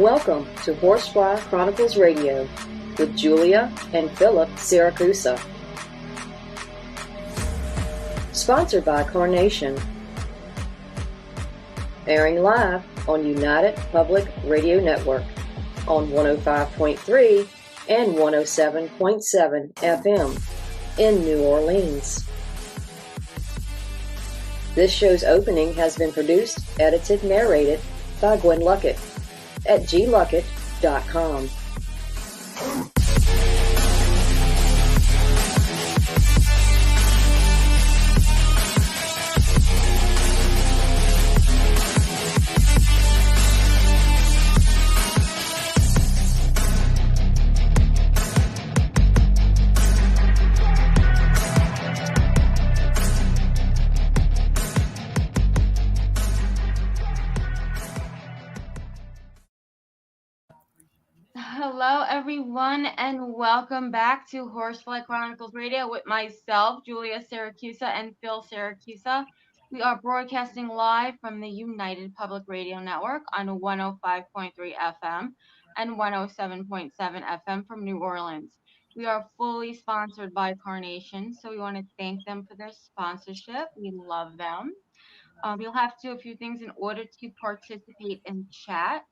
Welcome to Horsefly Chronicles Radio with Julia and Philip Siracusa. Sponsored by Carnation. Airing live on United Public Radio Network on 105.3 and 107.7 FM in New Orleans. This show's opening has been produced, edited, narrated by Gwen Luckett at gluckett.com. Hello, everyone, and welcome back to Horsefly Chronicles Radio with myself, Julia Siracusa, and Phil Siracusa. We are broadcasting live from the United Public Radio Network on 105.3 FM and 107.7 FM from New Orleans. We are fully sponsored by Carnation, so we want to thank them for their sponsorship. We love them. You'll have to do a few things in order to participate in chat.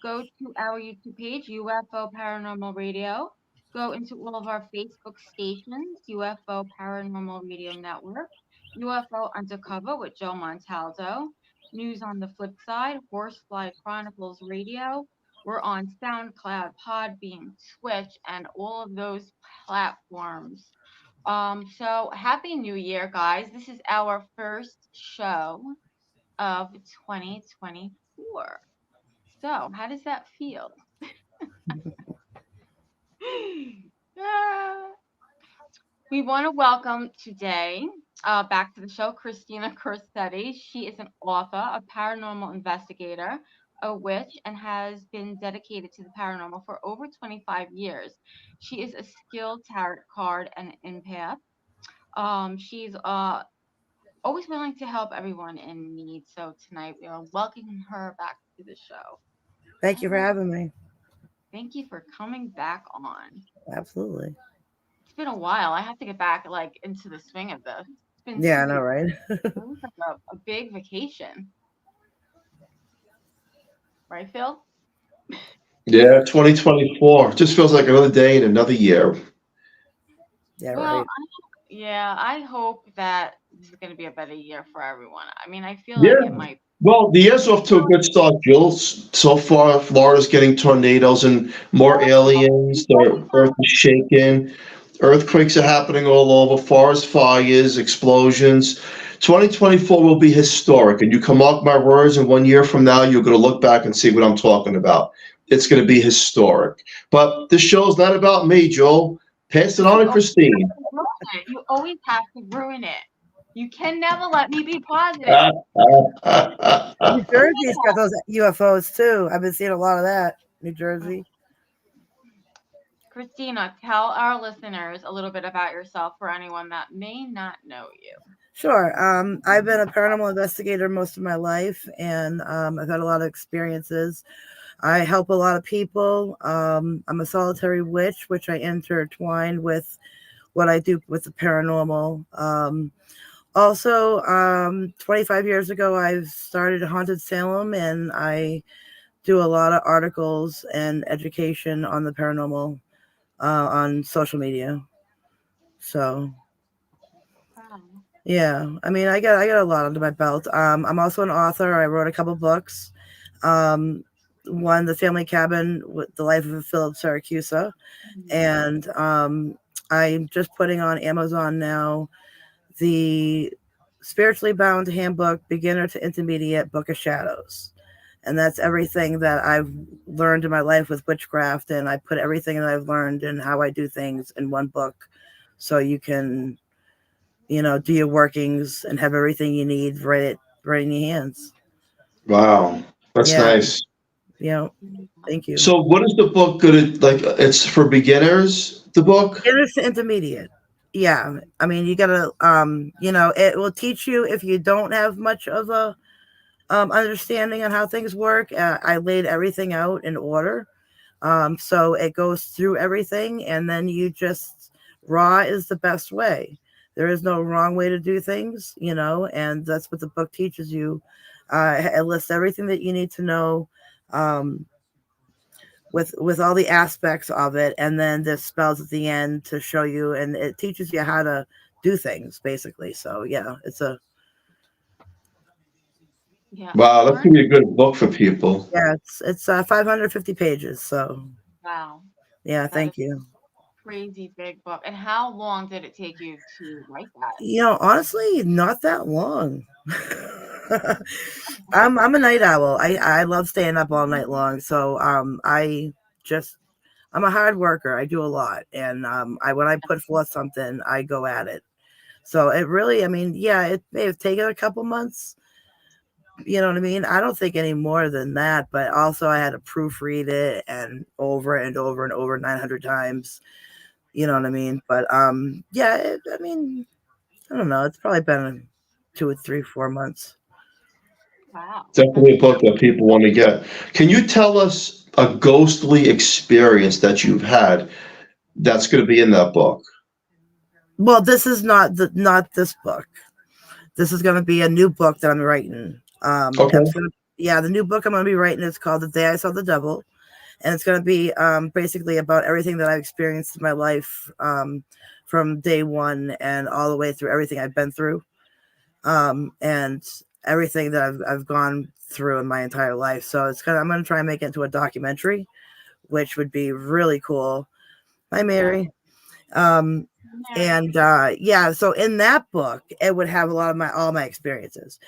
Go to our YouTube page, UFO Paranormal Radio. Go into all of our Facebook stations, UFO Paranormal Radio Network, UFO Undercover with Joe Montaldo, News on the Flip Side, Horsefly Chronicles Radio. We're on SoundCloud, Podbean, Twitch, and all of those platforms. So happy New Year, guys. This is our first show of 2024. So, how does that feel? We want to welcome today back to the show Christina Corsetti. She is an author, a paranormal investigator, a witch, and has been dedicated to the paranormal for over 25 years. She is a skilled tarot card and empath. She's always willing to help everyone in need. So tonight we are welcoming her back to the show. Thank you for having me. Thank you for coming back on. Absolutely. It's been a while. I have to get back into the swing of this. It's been I know, right? It was like a big vacation. Right, Phil? Yeah, 2024. Just feels like another day and another year. Yeah, well, right. I hope that this is going to be a better year for everyone. I mean, I feel like it might. Well, the year's off to a good start, Jules. So far, Florida's getting tornadoes and more aliens. The earth is shaking. Earthquakes are happening all over. Forest fires, explosions. 2024 will be historic. And you can mark my words, and 1 year from now, you're going to look back and see what I'm talking about. It's going to be historic. But this show's not about me, Joel. Pass it on to Christine. You always have to ruin it. You can never let me be positive. New Jersey's got those UFOs too. I've been seeing a lot of that. New Jersey. Christina, tell our listeners a little bit about yourself for anyone that may not know you. Sure. I've been a paranormal investigator most of my life, and I've had a lot of experiences. I help a lot of people. I'm a solitary witch, which I intertwine with what I do with the paranormal. Also, 25 years ago, I started Haunted Salem, and I do a lot of articles and education on the paranormal on social media. So, yeah, I mean, I got a lot under my belt. I'm also an author. I wrote a couple books. One, The Family Cabin with the Life of Philip Siracusa, and I'm just putting on Amazon now the Spiritually Bound Handbook, Beginner to Intermediate, Book of Shadows. And that's everything that I've learned in my life with witchcraft. And I put everything that I've learned and how I do things in one book. So you can, do your workings and have everything you need right in your hands. Wow. That's nice. Yeah. Thank you. So what is the book good at? It's for beginners, the book? Beginners to Intermediate. Yeah, I mean, you gotta, it will teach you if you don't have much of a understanding on how things work. I laid everything out in order. So it goes through everything, and then you just raw is the best way. There is no wrong way to do things, and that's what the book teaches you. It lists everything that you need to know, um, with all the aspects of it, and then there's spells at the end to show you, and it teaches you how to do things basically. So yeah, Yeah, I Wow, that's learned. gonna be a good book for people. it's 550 pages. So Wow, yeah, that is thank you. a crazy big book. And how long did it take you to write that? Honestly, not that long. I'm a night owl. I love staying up all night long. So just I'm a hard worker. I do a lot, and I when I put forth something, I go at it. So it really, I mean, yeah, it may have taken a couple months. You know what I mean? I don't think any more than that, but also I had to proofread it and over and over and over 900 times. You know what I mean? But yeah, I mean, I don't know. It's probably been 2 or 3, 4 months. Wow, that's Definitely a book that people want to get. Can you tell us a ghostly experience that you've had that's going to be in that book? Well, this is not this book. This is going to be a new book that I'm writing. Okay. Yeah, the new book I'm going to be writing is called The Day I Saw the Devil, and it's going to be basically about everything that I've experienced in my life, from day one and all the way through everything I've been through, and everything that I've gone through in my entire life. So I'm going to try and make it into a documentary, which would be really cool. Hi, yeah. Mary. Um, Mary. and yeah, so in that book, it would have a lot of all my experiences.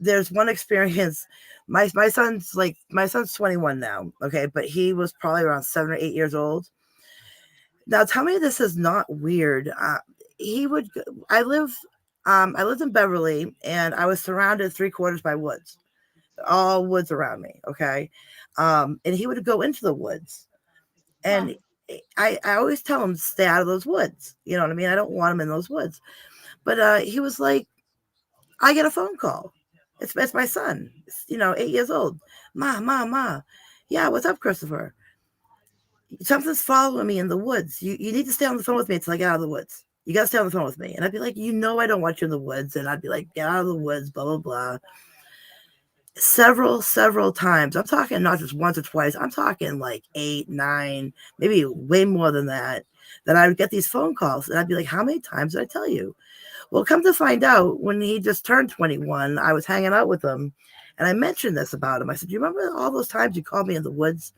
There's one experience. My son's 21 now, okay, but he was probably around 7 or 8 years old. Now, tell me this is not weird. He would. I lived in Beverly, and I was surrounded 3/4 by woods, all woods around me. Okay, and he would go into the woods, Huh. and I always tell him to stay out of those woods. You know what I mean? I don't want him in those woods. But he was like, I get a phone call. It's my son. 8 years old. Ma. Yeah, what's up, Christopher? Something's following me in the woods. You need to stay on the phone with me until I get out of the woods. You gotta stay on the phone with me. And I'd be like, I don't want you in the woods. And I'd be like, get out of the woods, blah, blah, blah. Several times. I'm talking not just once or twice. I'm talking like 8, 9, maybe way more than that. That I would get these phone calls, and I'd be like, how many times did I tell you? Well, come to find out, when he just turned 21, I was hanging out with him, and I mentioned this about him. I said, do you remember all those times you called me in the woods?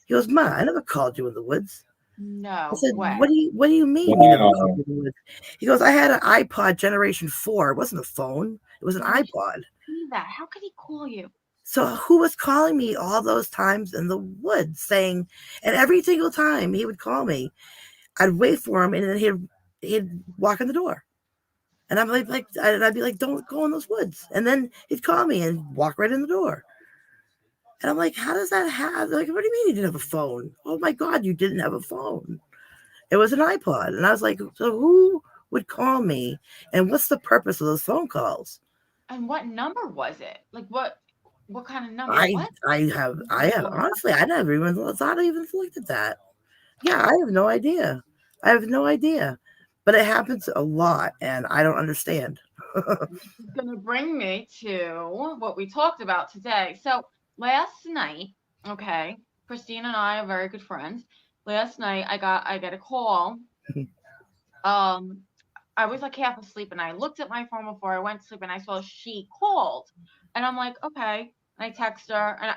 He goes, Ma, I never called you in the woods. I No said, way. what do you mean you never called me in the woods? He goes, I had an iPod Generation 4. It wasn't a phone. It was an How did iPod. you see that? How could he call you? So who was calling me all those times in the woods saying, and every single time he would call me, I'd wait for him, and then he'd walk in the door. And I'd be like, don't go in those woods. And then he'd call me and walk right in the door. And I'm like, how does that happen? Like, what do you mean you didn't have a phone? Oh my God, you didn't have a phone. It was an iPod. And I was like, so who would call me? And what's the purpose of those phone calls? And what number was it? Like what kind of number? I What? I have honestly, I never even thought I even looked at that. Yeah, I have no idea. I have no idea. But it happens a lot, and I don't understand. It's gonna bring me to what we talked about today. So last night, okay, Christina and I are very good friends. Last night I get a call. Um, I was like half asleep, and I looked at my phone before I went to sleep, and I saw she called, and I'm like, okay. And I text her, and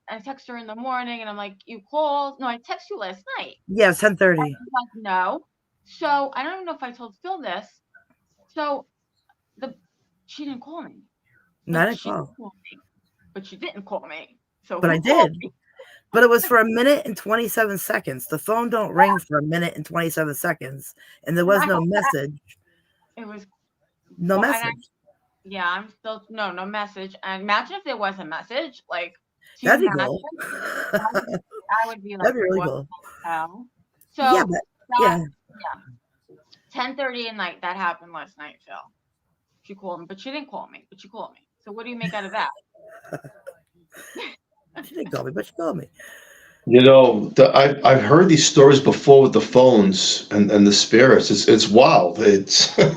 I text her in the morning, and I'm like, you called? No, I text you last night. Yeah, 10:30. She's like, no. So I don't even know if I told Phil this. So the she didn't call me. Not Like a she didn't call. call me, but she didn't call me. So But I who called did. me? But it was for 1 minute and 27 seconds. The phone don't ring for 1 minute and 27 seconds, and there And was I no hope that message. it was No well, message. yeah, I'm still no message. And imagine if there was a message. Like, do you That'd be imagine? cool. I would be That'd like, be really what cool. the hell? Yeah, So but that yeah. 10:30 at night that happened last night, Phil. She called me, but she didn't call me. But she called me. So what do you make out of that? She didn't call me, but she called me. You know, I've heard these stories before with the phones and the spirits. It's wild. It's I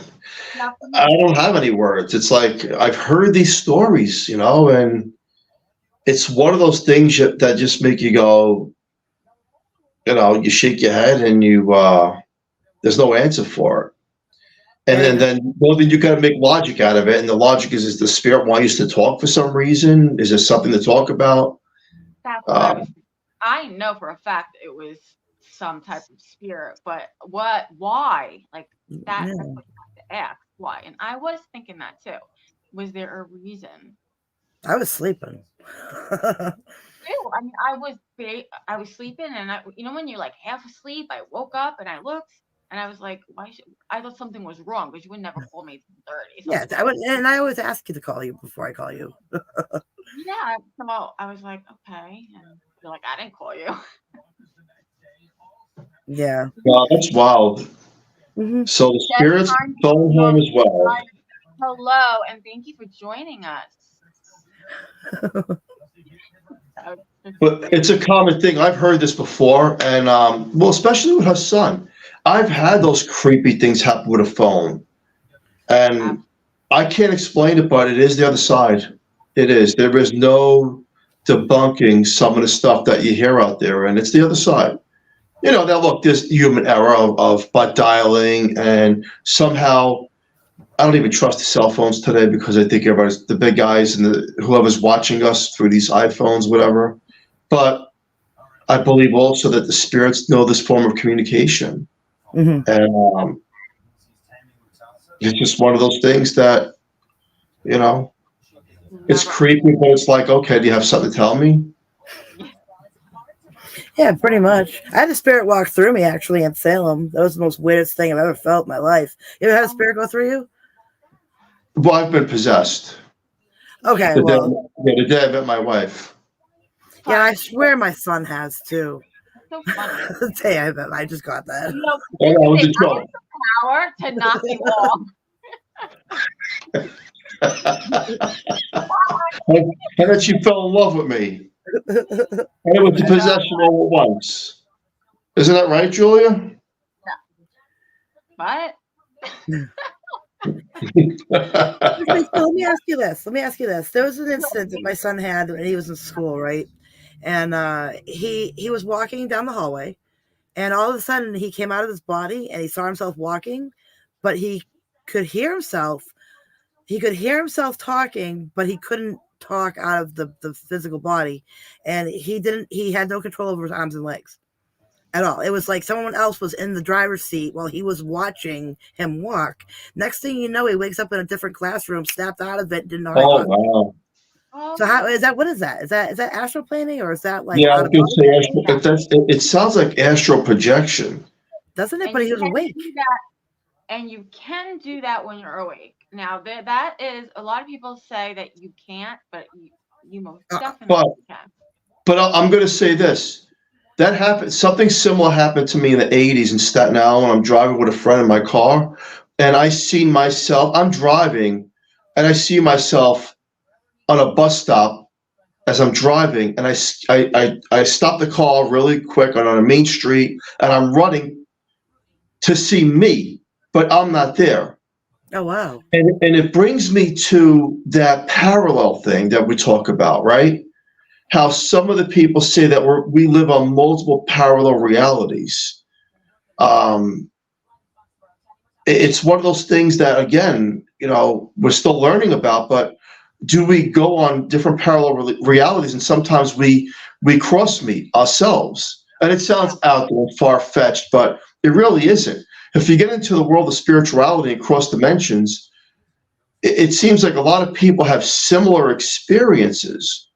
don't have any words. It's like I've heard these stories, you know, and it's one of those things that just make you go, you know, you shake your head and you there's no answer for it. And then you got to make logic out of it. And the logic is the spirit want you to talk for some reason? Is there something to talk about? That's what I know for a fact it was some type of spirit, but why? Like that's what you have to ask. Why? And I was thinking that too. Was there a reason? I was sleeping. I mean, I was sleeping, and you know when you're like half asleep, I woke up and I looked, and I was like, I thought something was wrong because you would never call me at 10:30. Yeah, I would, and I always ask you to call you before I call you. Yeah, so I was like, okay, and you're like, I didn't call you. Yeah. Wow, that's wild. Mm-hmm. So the spirits phone home as well. Hello, and thank you for joining us. But it's a common thing. I've heard this before, and well, especially with her son. I've had those creepy things happen with a phone, and I can't explain it, but it is the other side. It is. There is no debunking some of the stuff that you hear out there, and it's the other side. You know, now look, there's human error of butt dialing, and somehow I don't even trust the cell phones today because I think everybody's the big guys and whoever's watching us through these iPhones, whatever. But I believe also that the spirits know this form of communication. Mm-hmm. And it's just one of those things that, you know, it's creepy, but it's like, okay, do you have something to tell me? Yeah, pretty much. I had a spirit walk through me actually in Salem. That was the most weirdest thing I've ever felt in my life. You ever had a spirit go through you? Well, I've been possessed. Okay, the day I met my wife. Yeah, I swear my son has too. So funny. The day I just got that. You know, I have the power to knock you off. And then she fell in love with me. And it was the possession all at once. Isn't that right, Julia? Yeah. What? Let me ask you this. There was an incident that my son had when he was in school, right? And he was walking down the hallway, and all of a sudden he came out of his body and he saw himself walking, but he could hear himself. He could hear himself talking, but he couldn't talk out of the physical body, and he had no control over his arms and legs at all. It was like someone else was in the driver's seat while he was watching him walk. Next thing you know, he wakes up in a different classroom, snapped out of it, didn't know how to wow. So how is that? What is that? Is that astral planning, or is that like? Yeah, I was going to say it sounds like astral projection, doesn't it? And but he was awake. And you can do that when you're awake. Now that is a lot of people say that you can't, but you most definitely can. But I'm going to say this. That happened. Something similar happened to me in the 80s in Staten Island when I'm driving with a friend in my car, and I see myself. I'm driving, and I see myself on a bus stop as I'm driving, and I stop the car really quick on a main street, and I'm running to see me, but I'm not there. Oh wow! And it brings me to that parallel thing that we talk about, right? How some of the people say that we live on multiple parallel realities. It's one of those things that, again, you know, we're still learning about, but do we go on different parallel realities? And sometimes we cross meet ourselves. And it sounds out there and far-fetched, but it really isn't. If you get into the world of spirituality and cross dimensions, it seems like a lot of people have similar experiences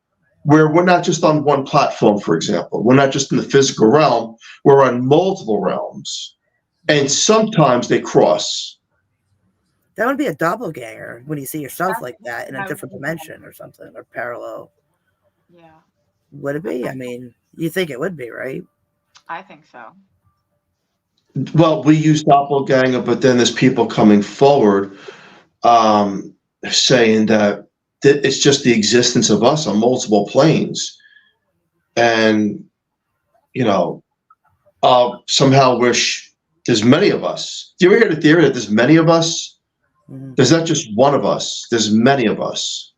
where we're not just on one platform, for example. We're not just in the physical realm. We're on multiple realms. And sometimes they cross. That would be a doppelganger when you see yourself like that in a different dimension or something, or parallel. Yeah. Would it be? I mean, you think it would be, right? I think so. Well, we use doppelganger, but then there's people coming forward saying that it's just the existence of us on multiple planes. And, somehow there's many of us. Do you ever hear the theory that there's many of us? Mhm. There's not just one of us. There's many of us.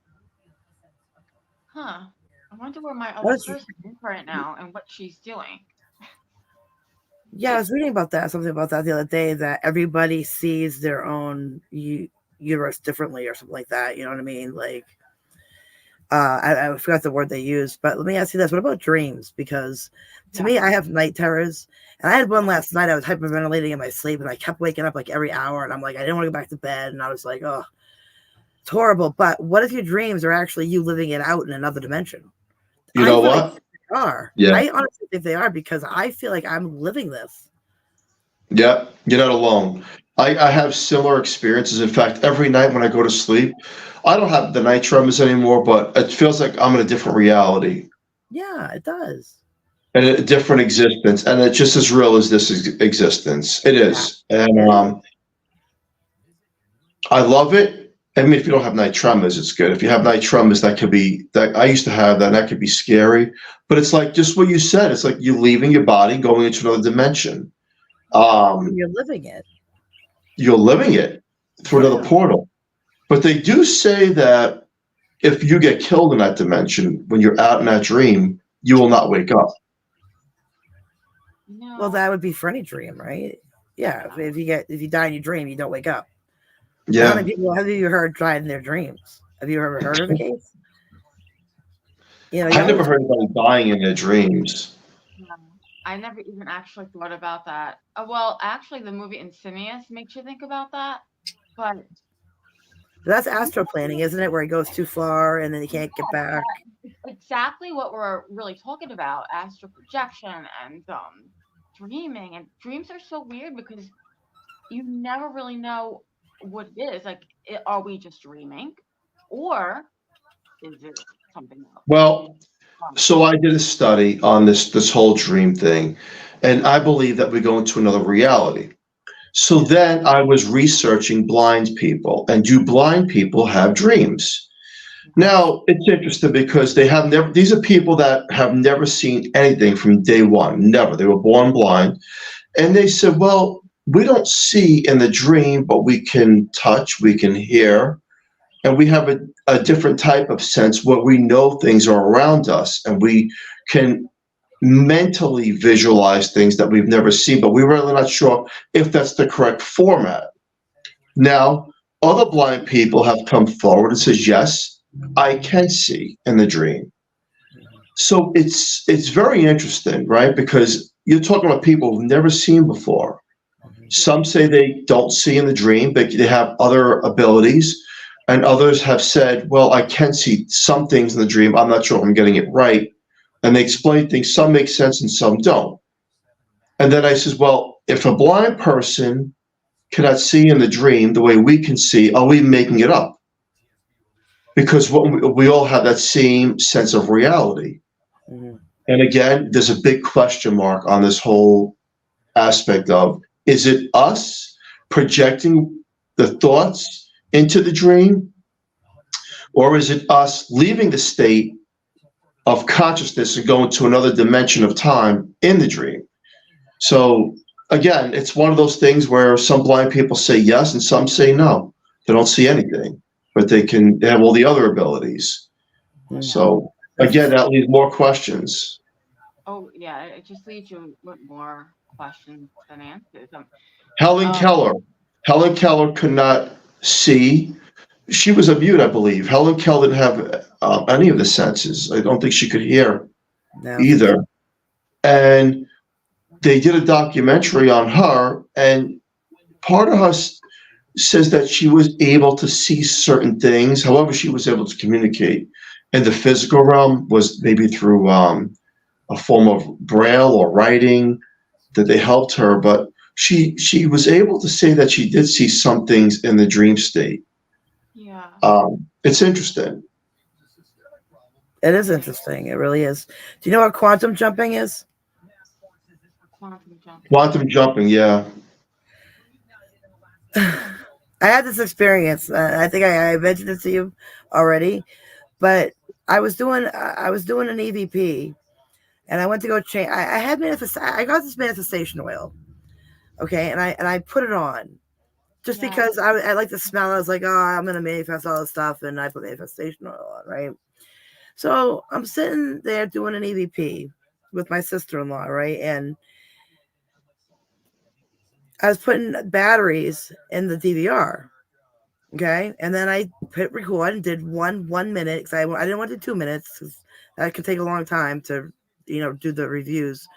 Huh. I wonder where my other What is- person is right now and what she's doing. Yeah, I was reading about that, something about that the other day, that everybody sees their own uterus differently or something like that. You know what I mean? Like, I forgot the word they used, but let me ask you this. What about dreams? Because to me, I have night terrors. And I had one last night. I was hyperventilating in my sleep, and I kept waking up like every hour. And I'm like, I didn't want to go back to bed. And I was like, oh, it's horrible. But what if your dreams are actually you living it out in another dimension? You know what? They are. Yeah. I honestly think they are, because I feel like I'm living this. Yeah, you're not alone. I have similar experiences. In fact, every night when I go to sleep, I don't have the night tremors anymore, but it feels like I'm in a different reality Yeah, it does. and a different existence, and it's just as real as this existence. It is, and I love it. I mean, if you don't have night tremors, it's good. If you have night tremors, that could be that. I used to have that, and that could be scary. But it's like just what you said. It's like you leaving your body, going into another dimension. You're living it. You're living it through another portal. But they do say that if you get killed in that dimension, when you're out in that dream, you will not wake up. No. Well, that would be for any dream, right? Yeah. If you die in your dream, you don't wake up. Yeah. How many people have you heard died in their dreams? Have you ever heard of a case? I never heard anybody dying in their dreams. No, I never even actually thought about that. Well, actually, the movie Insidious makes you think about that. But that's astral planning, isn't it? Where he goes too far and then he can't get back. Exactly what we're really talking about: astral projection and dreaming. And dreams are so weird because you never really know what it is. Like, are we just dreaming, or is it something else? Well, so I did a study on this whole dream thing, and I believe that we go into another reality. So then I was researching blind people, and do blind people have dreams? Now it's interesting because these are people that have never seen anything from day one, never. They were born blind. And they said, well, we don't see in the dream, but we can touch, we can hear, and we have a different type of sense where we know things are around us, and we can mentally visualize things that we've never seen, but we're really not sure if that's the correct format. Now, other blind people have come forward and says, yes, I can see in the dream. So it's very interesting, right? Because you're talking about people who've never seen before. Some say they don't see in the dream, but they have other abilities. And others have said, well, I can see some things in the dream. I'm not sure if I'm getting it right. And they explain things. Some make sense and some don't. And then I says, well, if a blind person cannot see in the dream the way we can see, are we making it up? Because we all have that same sense of reality. Mm-hmm. And again, there's a big question mark on this whole aspect of, is it us projecting the thoughts into the dream? Or is it us leaving the state of consciousness and going to another dimension of time in the dream? So again, it's one of those things where some blind people say yes and some say no. They don't see anything, but they have all the other abilities. Mm-hmm. So again, that leaves more questions. Oh yeah, it just leaves you with more questions than answers. Helen Keller could not see. She was a mute, I believe. Helen Keller didn't have any of the senses. I don't think she could hear either. And they did a documentary on her, and part of her says that she was able to see certain things. However, she was able to communicate in the physical realm was maybe through a form of braille or writing that they helped her. But she was able to say that she did see some things in the dream state. Yeah. It's interesting. It is interesting. It really is. Do you know what quantum jumping is? Quantum jumping. Quantum jumping, yeah. I had this experience. I think I mentioned it to you already, but I was doing an EVP, and I went to go change. I had I got this manifestation oil, okay, and I put it on just because I like the smell. I was like, oh, I'm gonna manifest all this stuff, and I put manifestation oil on, right? So I'm sitting there doing an EVP with my sister-in-law, right, and I was putting batteries in the DVR. Okay, and then I hit record and did 1 minute because I didn't want to do 2 minutes because that could take a long time to do the reviews.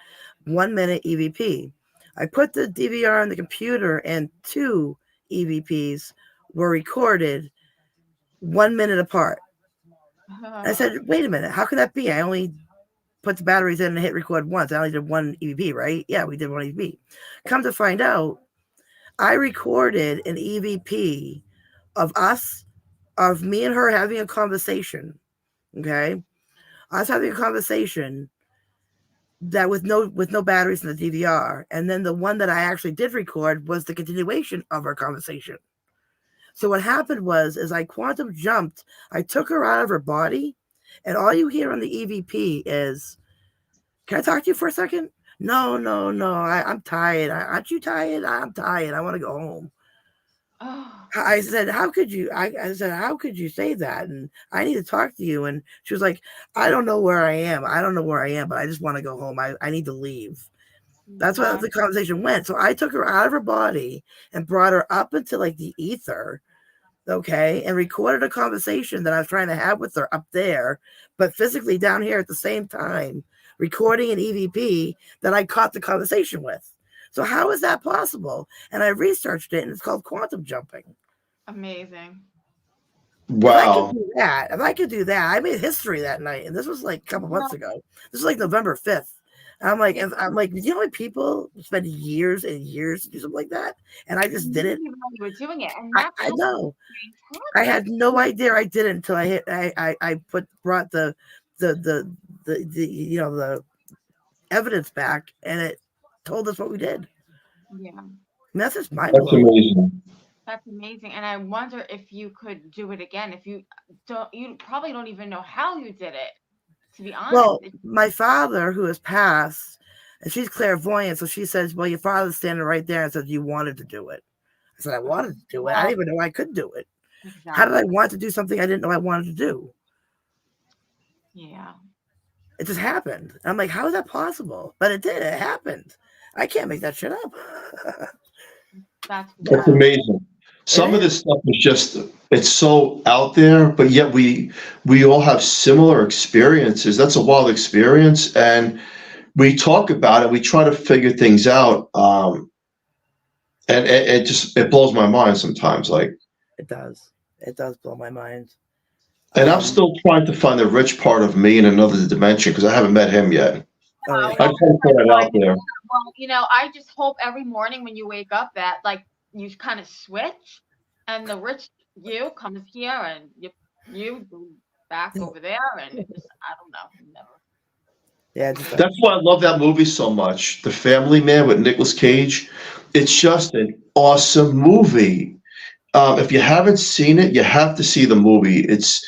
1 minute EVP. I put the DVR on the computer and 2 EVPs were recorded 1 minute apart. I said, wait a minute, how could that be? I only put the batteries in and hit record once. I only did 1 EVP, right? Yeah, we did 1 EVP. Come to find out, I recorded an EVP of me and her having a conversation. Okay, us having a conversation that with no batteries in the DVR, and then the one that I actually did record was the continuation of our conversation. So what happened is I quantum jumped. I took her out of her body, and all you hear on the EVP is, "Can I talk to you for a second?" No. I'm tired. Aren't you tired? I'm tired. I want to go home. Oh. I said, how could you? I said, how could you say that? And I need to talk to you. And she was like, I don't know where I am. But I just want to go home. I need to leave. That's what the conversation went. So I took her out of her body and brought her up into like the ether. Okay. And recorded a conversation that I was trying to have with her up there, but physically down here at the same time, recording an EVP that I caught the conversation with. So how is that possible? And I researched it, and it's called quantum jumping. Amazing. Wow. If I could do that, I made history that night, and this was like a couple months ago. This was like November 5th. And I'm like, you know, like people spend years and years to do something like that, and I just did it. You were doing it, and I know. I had no idea I did it until I brought the evidence back, and it told us what we did. Yeah. That's just mind-blowing. Amazing. That's amazing. And I wonder if you could do it again. If you probably don't even know how you did it, to be honest. Well, my father, who has passed, and she's clairvoyant, so she says, well, your father's standing right there and says, you wanted to do it. I said, I wanted to do it. I didn't even know I could do it. Exactly. How did I want to do something I didn't know I wanted to do? Yeah. It just happened. I'm like, how is that possible? But it did. It happened. I can't make that shit up. That's amazing. Some of this stuff is just, it's so out there, but yet we all have similar experiences. That's a wild experience. And we talk about it. We try to figure things out. And it blows my mind sometimes. Like it does. It does blow my mind. And I'm still trying to find the rich part of me in another dimension because I haven't met him yet. I try to put it out there. Well, you know, I just hope every morning when you wake up that like you kind of switch, and the rich you comes here, and you go back over there, and just, I don't know, never. Yeah, that's why I love that movie so much, The Family Man with Nicolas Cage. It's just an awesome movie. If you haven't seen it, you have to see the movie. It's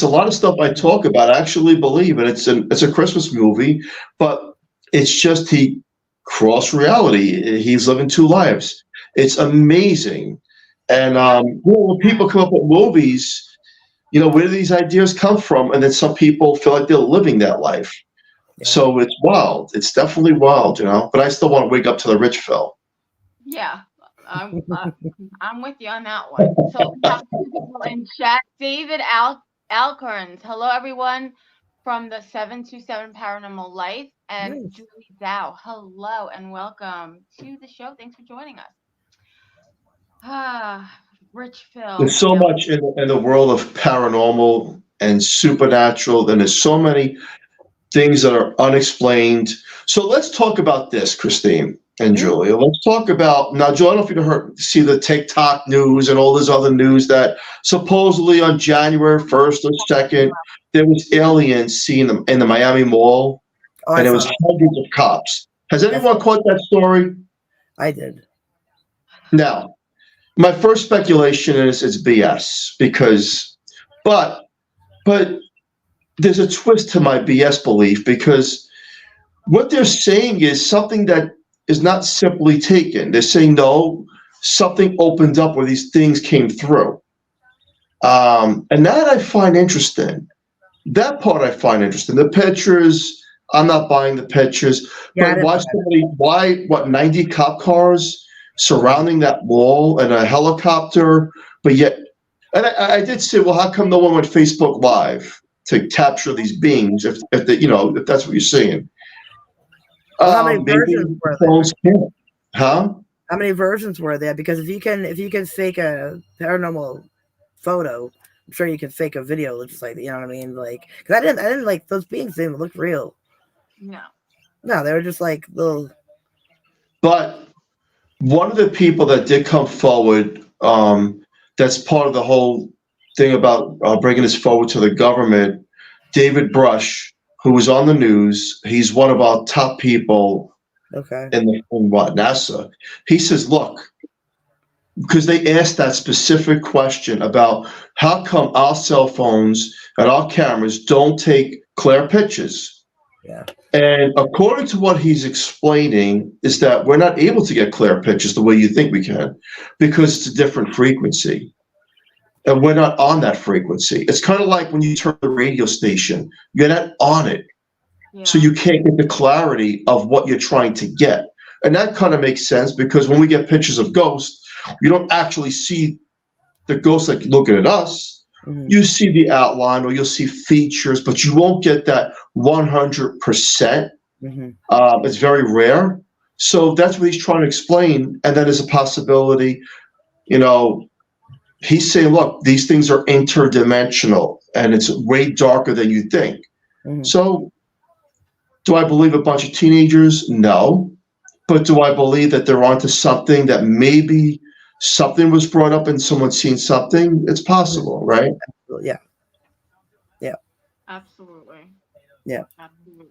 a lot of stuff I talk about. I actually believe, and it's a Christmas movie, but it's just he crossed reality. He's living two lives. It's amazing. And when people come up with movies, you know, where do these ideas come from? And then some people feel like they're living that life. Yeah. So it's wild. It's definitely wild, you know. But I still want to wake up to the rich Phil. Yeah. I'm with you on that one. So we have two people in chat. David Alcorns. Hello, everyone from the 727 Paranormal Life. And Julie Zhao. Hello and welcome to the show. Thanks for joining us. Rich Phil. There's so much in the world of paranormal and supernatural, and there's so many things that are unexplained. So let's talk about this, Christine and Julia. Let's talk about, now, Joe, I don't know if you see the TikTok news and all this other news that supposedly on January 1st or 2nd, there was aliens seen in the Miami Mall, and there was hundreds of cops. Has anyone caught that story? I did. Now, My first speculation is it's BS but there's a twist to my BS belief because what they're saying is something that is not simply taken. They're saying, no, something opened up where these things came through. And that I find interesting. That part I find interesting. The pictures, I'm not buying the pictures. Yeah, But why 90 cop cars surrounding that wall and a helicopter? But yet, and I did say, well, how come no one went Facebook Live to capture these beings if that's what you're saying? Well, how many versions were there? Huh? How many versions were there? Because if you can fake a paranormal photo, I'm sure you can fake a video just like, you know what I mean? Like, because I didn't like those beings didn't look real. No, they were just like little. But one of the people that did come forward, that's part of the whole thing about bringing this forward to the government, David Brush, who was on the news. He's one of our top people. Okay. In NASA. He says, look, because they asked that specific question about how come our cell phones and our cameras don't take clear pictures. Yeah. And according to what he's explaining is that we're not able to get clear pictures the way you think we can because it's a different frequency. And we're not on that frequency. It's kind of like when you turn the radio station, you're not on it. Yeah. So you can't get the clarity of what you're trying to get. And that kind of makes sense because when we get pictures of ghosts, you don't actually see the ghost like looking at us. Mm-hmm. You see the outline or you'll see features, but you won't get that 100%. Mm-hmm. It's very rare. So that's what he's trying to explain. And then there's a possibility, he's saying, look, these things are interdimensional and it's way darker than you think. Mm-hmm. So do I believe a bunch of teenagers? No. But do I believe that they're onto something, that maybe something was brought up and someone's seen something? It's possible, right? Yeah. Yeah. Absolutely. Yeah. Absolutely.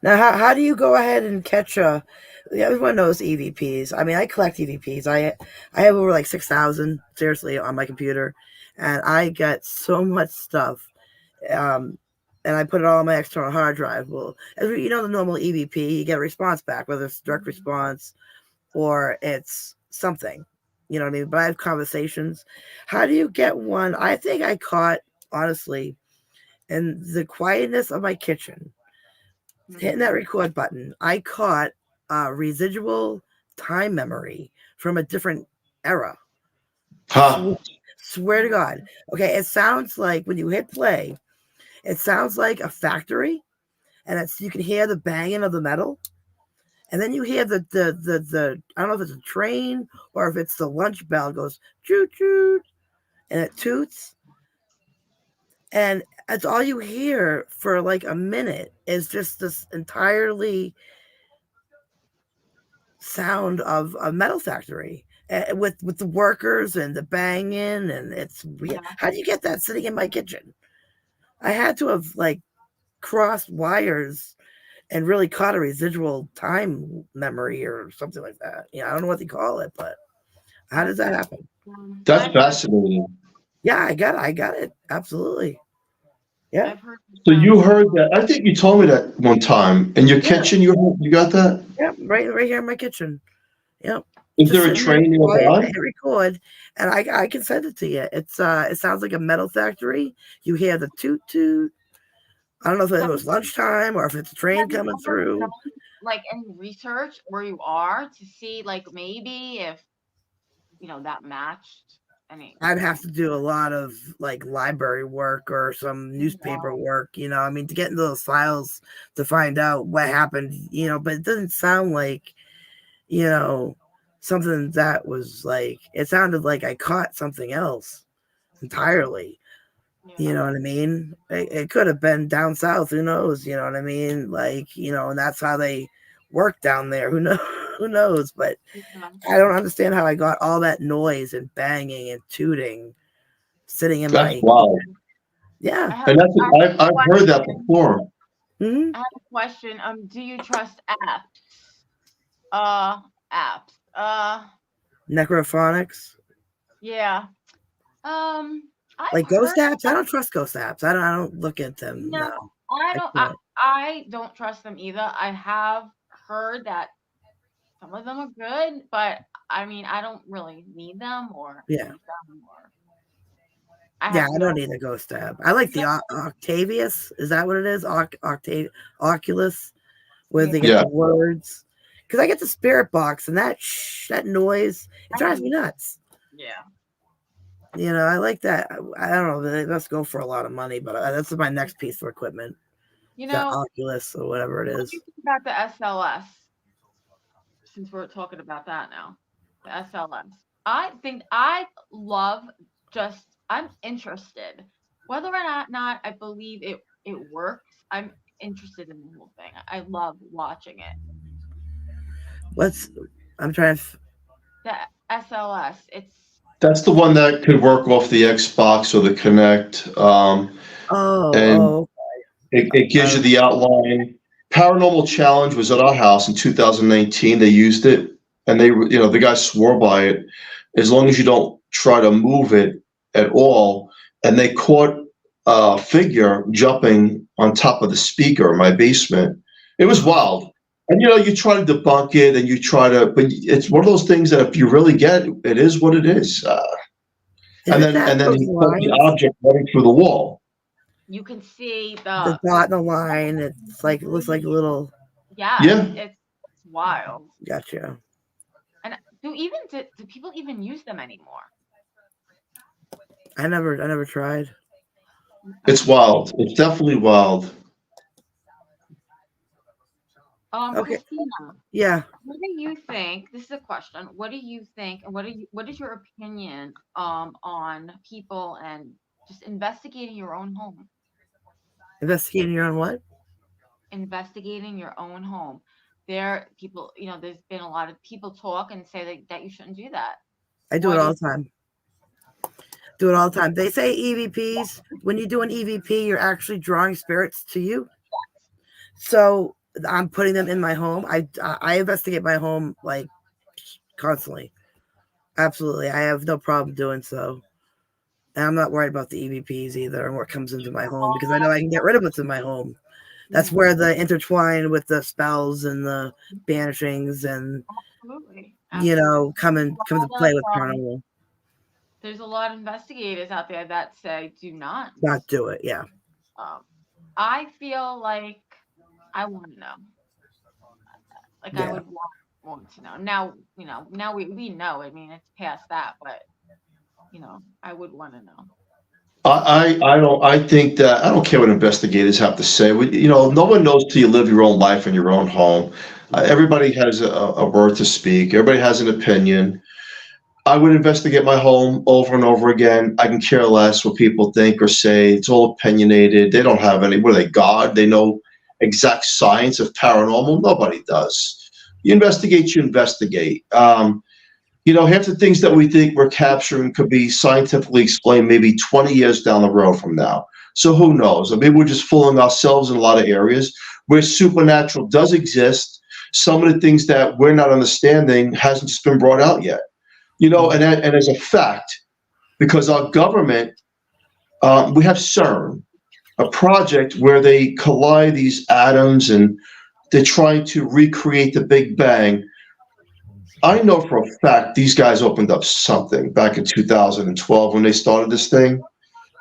Now, how do you go ahead and catch everyone knows EVPs. I mean, I collect EVPs. I have over like 6,000, seriously, on my computer. And I get so much stuff. And I put it all on my external hard drive. Well, as the normal EVP, you get a response back, whether it's direct response or it's something. You know what I mean? But I have conversations. How do you get one? I think I caught, honestly, in the quietness of my kitchen, hitting that record button, I caught residual time memory from a different era. Huh. Swear to God. Okay, it sounds like when you hit play, it sounds like a factory, and you can hear the banging of the metal, and then you hear the I don't know if it's a train or if it's the lunch bell goes choo choo, and it toots, and that's all you hear for like a minute is just this entirely sound of a metal factory with the workers and the banging, and it's weird. Yeah. How do you get that sitting in my kitchen? I had to have like crossed wires and really caught a residual time memory or something like that. I don't know what they call it, but how does that happen? That's fascinating. Yeah, I got it. Absolutely. Yeah. So you heard that? I think you told me that one time in your kitchen. You got that? Yeah, right here in my kitchen. Yep. Is there a train nearby? Hit record, and I can send it to you. It sounds like a metal factory. You hear the toot toot. I don't know if it was lunchtime or if it's a train coming through. Like any research where you are to see like maybe if that matched any. I'd have to do a lot of like library work or some newspaper work, I mean, to get into those files to find out what happened, but it doesn't sound like, something that was like, it sounded like I caught something else entirely. You know what I mean? It could have been down south. Who knows? You know what I mean? Like, and that's how they work down there. Who knows? Who knows? But I don't understand how I got all that noise and banging and tooting sitting in my. Wow. Yeah. And I've heard that before. Mm-hmm. I have a question. Do you trust apps? Necrophonics. Yeah. Like I've ghost heard. apps? I don't trust ghost apps. I don't look at them. No, No. I I don't. can't. I don't trust them either. I have heard that some of them are good, but I mean, I don't really need them or Yeah. use them or. I Yeah, have I no. don't need a ghost app. I like the Octavius. Is that what it is? Oculus, where they get Yeah. the words. Because I get the spirit box and that noise, it drives me nuts. Yeah. You know, I like that. I don't know. They must go for a lot of money, but that's my next piece of equipment. You The know, Oculus or whatever it what is. do you think about the SLS? Since we're talking about that now, the SLS. I think I love just. I'm interested, whether or not I believe it works. I'm interested in the whole thing. I love watching it. I'm trying to. The SLS. That's the one that could work off the Xbox or the Kinect. And Oh. it gives you the outline. Paranormal Challenge was at our house in 2019. They used it, and the guy swore by it. As long as you don't try to move it at all, and they caught a figure jumping on top of the speaker in my basement. It was wild. And you try to debunk it, and but it's one of those things that if you really get it is what it is. And then he put the object running through the wall. You can see the dot in the line. It looks like a little. Yeah. It's wild. Gotcha. And do people even use them anymore? I never tried. It's wild. It's definitely wild. Okay. Christina, yeah. What do you think? This is a question. What do you think, and what is your opinion on people and just investigating your own home? Investigating your own what? Investigating your own home. There's been a lot of people talk and say that you shouldn't do that. I do it all the time. They say EVPs. When you do an EVP, you're actually drawing spirits to you. So I'm putting them in my home. I investigate my home like constantly. Absolutely. I have no problem doing so. And I'm not worried about the EVPs either and what comes into my home because I know I can get rid of what's in my home. That's where the intertwine with the spells and the banishings and Absolutely. come to play with Chronicle. There's a lot of investigators out there that say do not do it. Yeah. I feel like I want to know. I would want to know. Now we know. I mean, it's past that, but I would want to know. I think that I don't care what investigators have to say. No one knows till you live your own life in your own home. Everybody has a word to speak. Everybody has an opinion. I would investigate my home over and over again. I can care less what people think or say. It's all opinionated. They don't have any. What are they, God? They know exact science of paranormal. Nobody does. You investigate. Half the things that we think we're capturing could be scientifically explained maybe 20 years down the road from now. So who knows? Maybe we're just fooling ourselves in a lot of areas where supernatural does exist. Some of the things that we're not understanding hasn't just been brought out yet. And as a fact, because our government, we have CERN, a project where they collide these atoms and they're trying to recreate the Big Bang. I know for a fact these guys opened up something back in 2012 when they started this thing,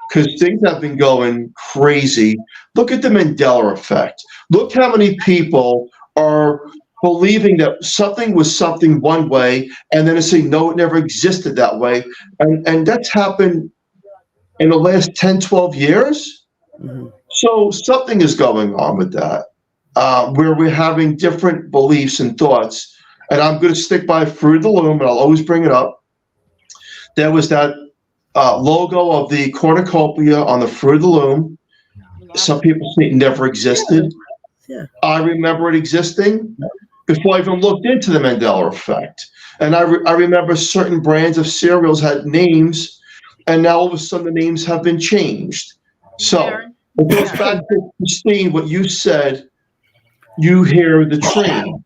because things have been going crazy. Look at the Mandela effect. Look how many people are believing that something was something one way, and then they say, no, it never existed that way. And that's happened in the last 10, 12 years. Mm-hmm. So something is going on with that, where we're having different beliefs and thoughts. And I'm going to stick by Fruit of the Loom, and I'll always bring it up. There was that logo of the cornucopia on the Fruit of the Loom. Some people say it never existed. Yeah. I remember it existing before I even looked into the Mandela effect. And I remember certain brands of cereals had names, and now all of a sudden the names have been changed. So it goes back to Christine, what you said, you hear the train.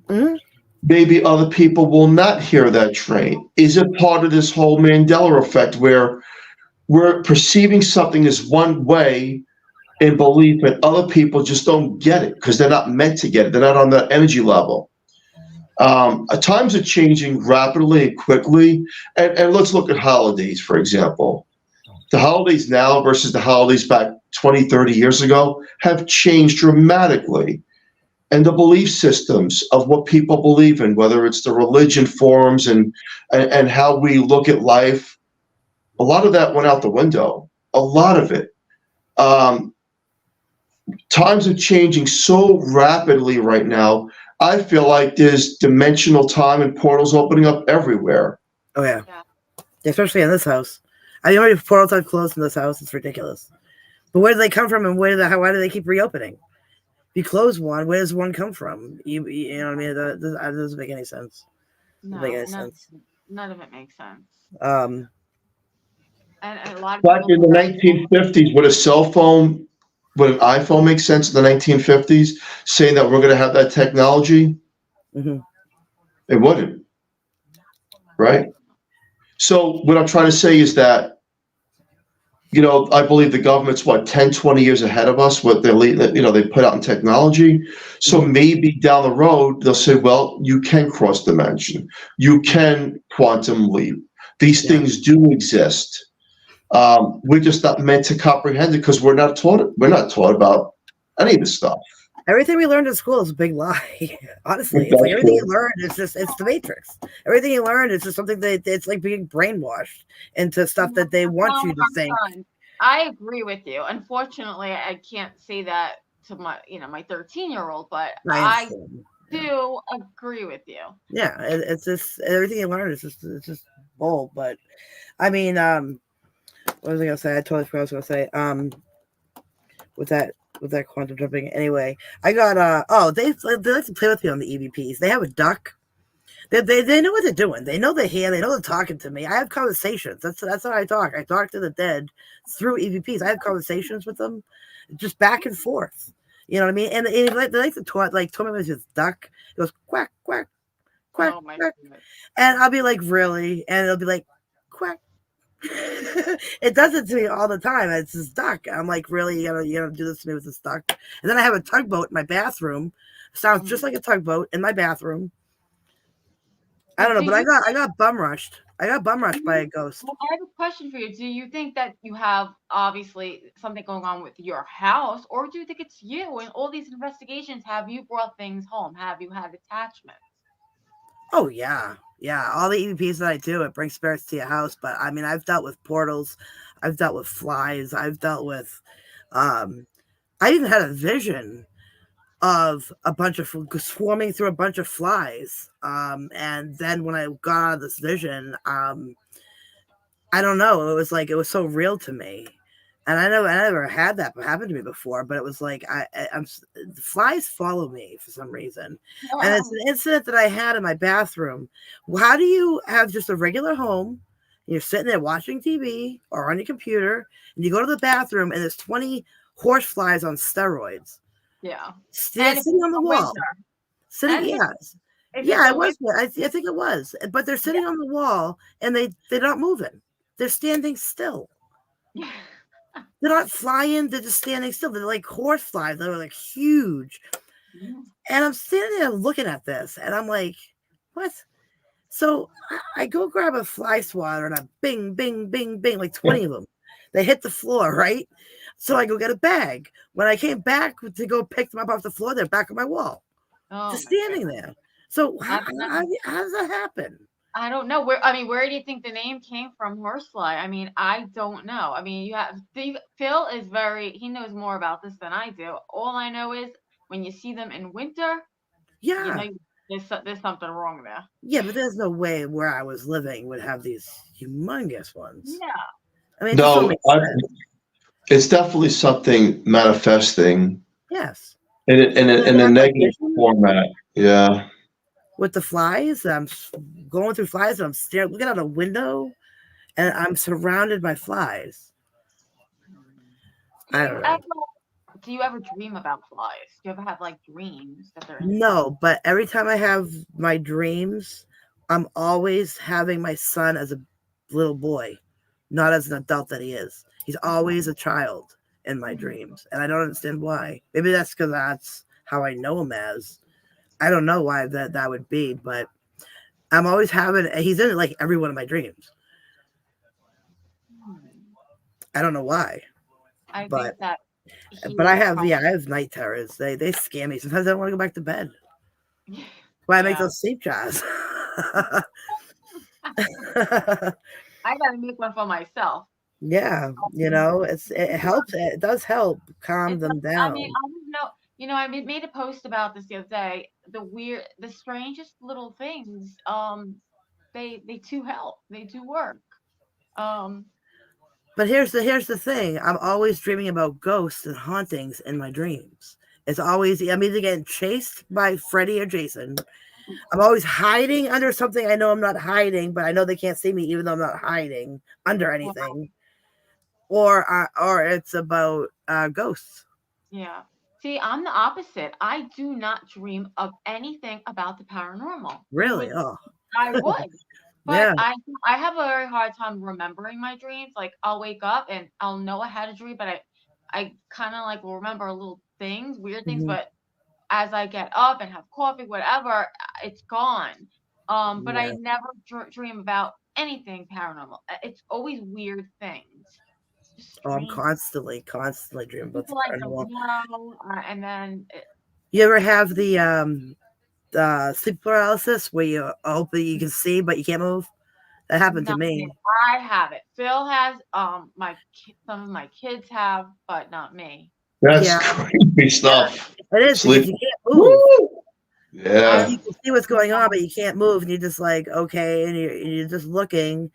Mm-hmm. maybe other people will not hear that train? Is it part of this whole Mandela effect where we're perceiving something as one way in belief and other people just don't get it because they're not meant to get it. They're not on that energy level. Times are changing rapidly and quickly. And let's look at holidays, for example. The holidays now versus the holidays back 20, 30 years ago have changed dramatically. And the belief systems of what people believe in, whether it's the religion forms and how we look at life, a lot of that went out the window. A lot of it. Times are changing so rapidly right now. I feel like there's dimensional time and portals opening up everywhere. Oh yeah. Especially in this house. I mean, how many portals I've closed in this house? It's ridiculous. But where do they come from, and why do they keep reopening? If you close one, where does one come from? You know what I mean? That doesn't make any sense. No, none of it makes sense. And a lot of back in the 1950s, would an iPhone make sense in the 1950s, saying that we're going to have that technology? Mm-hmm. It wouldn't, right? So what I'm trying to say is that, I believe the government's 10, 20 years ahead of us, what they put out in technology. So maybe down the road, they'll say, well, you can cross dimension. You can quantum leap. These things do exist. We're just not meant to comprehend it because we're not taught about any of this stuff. Everything we learned in school is a big lie. Honestly, it's like everything you learned it's the Matrix. Everything you learned is just something that it's like being brainwashed into stuff that they want you to think. I agree with you. Unfortunately, I can't say that to my 13-year-old, but I do agree with you. Yeah, it's just everything you learn is just bull. But I mean, what was I gonna say? I totally forgot what I was gonna say. With that quantum jumping. Anyway, I got they like to play with me on the EVPs. They have a duck. They know what they're doing. They know they're here. They know they're talking to me. I have conversations. That's how I talk. I talk to the dead through EVPs. I have conversations with them, just back and forth. You know what I mean? And they like to talk. Like told me with this duck. It goes quack quack quack quack, and I'll be like, really? And it'll be like quack. It does it to me all the time. It's this duck. I'm like, really? You gonna do this to me with this duck? And then I have a tugboat in my bathroom. Sounds just like a tugboat in my bathroom. I don't know, but I got bum rushed. I got bum rushed by a ghost. Well, I have a question for you. Do you think that you have obviously something going on with your house, or do you think it's you? In all these investigations, have you brought things home? Have you had attachments? Oh yeah. Yeah, all the EVPs that I do, it brings spirits to your house. But I mean, I've dealt with portals, I've dealt with flies, I've dealt with, I even had a vision of a bunch of swarming through a bunch of flies. And then when I got out of this vision, I don't know, it was so real to me. And I never had that happen to me before, but it was like the flies follow me for some reason. Wow. And it's an incident that I had in my bathroom. How do you have just a regular home? You're sitting there watching TV or on your computer, and you go to the bathroom, and there's 20 horse flies on steroids. Yeah, sitting on the wall. I was. I think it was, but they're sitting on the wall, and they're not moving. They're standing still. They're not flying, they're just standing still. They're like horse flies. They were like huge. Yeah. And I'm standing there looking at this, and I'm like, what? So I go grab a fly swatter, and I bing, bing, bing, bing, like 20 of them. They hit the floor, right? So I go get a bag. When I came back to go pick them up off the floor, they're back on my wall. Just standing there. So how does that happen? I don't know. Where do you think the name came from, Horsefly? I mean, I don't know. I mean, Phil is he knows more about this than I do. All I know is when you see them in winter, there's something wrong there. Yeah, but there's no way where I was living would have these humongous ones. Yeah. I mean, no, it's definitely something manifesting. Yes. In a negative format. Yeah. With the flies, I'm going through flies, and I'm staring, looking out a window, and I'm surrounded by flies. I don't know. do you ever dream about flies? Do you ever have like dreams that they're No, but every time I have my dreams, I'm always having my son as a little boy, not as an adult that he is. He's always a child in my dreams, and I don't understand why. Maybe that's because that's how I know him as. I don't know why that would be, but I'm always having. He's in like every one of my dreams. I don't know why. I But think that I have I have night terrors. They scare me. Sometimes I don't want to go back to bed. Why I make those sleep jars. I gotta make one for myself. Yeah, it helps. It does help calm them down. I mean, I don't know. I made a post about this the other day. The strangest little things. They do help. They do work. But here's the thing. I'm always dreaming about ghosts and hauntings in my dreams. It's always I'm either getting chased by Freddy or Jason. I'm always hiding under something. I know I'm not hiding, but I know they can't see me even though I'm not hiding under anything. Or it's about ghosts. Yeah. See, I'm the opposite. I do not dream of anything about the paranormal. Really? I would. But I have a very hard time remembering my dreams. Like I'll wake up and I'll know I had a dream, but I kind of like will remember little things, weird things. But as I get up and have coffee, whatever, it's gone. But I never dream about anything paranormal. It's always weird things. I'm constantly dreaming about the paranormal. And then you ever have the sleep paralysis where you hope that you can see but you can't move? That happened to me. I have it. Phil has. Some of my kids have, but not me. That's creepy stuff. It is because you can't move. Woo! Yeah. You can see what's going on, but you can't move, and you're just like, okay, and you're just looking.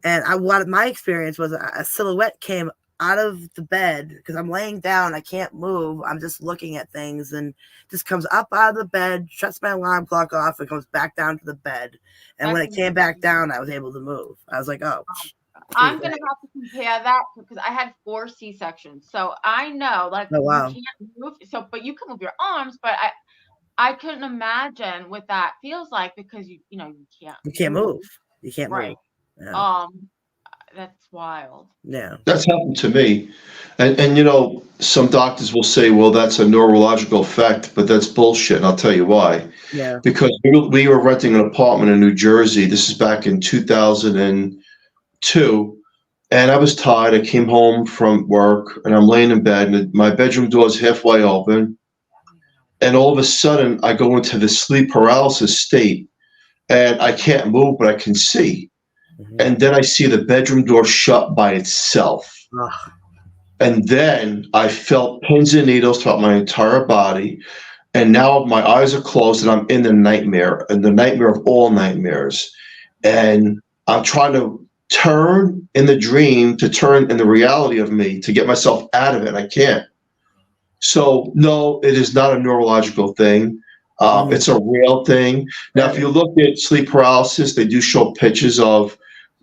And what my experience was, a silhouette came out of the bed because I'm laying down, I can't move. I'm just looking at things, and just comes up out of the bed, shuts my alarm clock off, and comes back down to the bed. And when it came back down, I was able to move. I was like, oh. I'm gonna have to compare that because I had 4 C-sections, so I know you can't move. So, but you can move your arms, but I couldn't imagine what that feels like because you can't move. You can't move. Yeah. That's wild. Yeah. That's happened to me. And some doctors will say, well, that's a neurological effect, but that's bullshit. And I'll tell you why. Yeah. Because we were renting an apartment in New Jersey. This is back in 2002. And I was tired. I came home from work and I'm laying in bed and my bedroom door is halfway open. And all of a sudden I go into the sleep paralysis state and I can't move, but I can see. And then I see the bedroom door shut by itself. And then I felt pins and needles throughout my entire body. And now my eyes are closed and I'm in the nightmare, and the nightmare of all nightmares. And I'm trying to turn in the dream to turn in the reality of me to get myself out of it. I can't. So no, it is not a neurological thing. It's a real thing. Now, if you look at sleep paralysis, they do show pictures of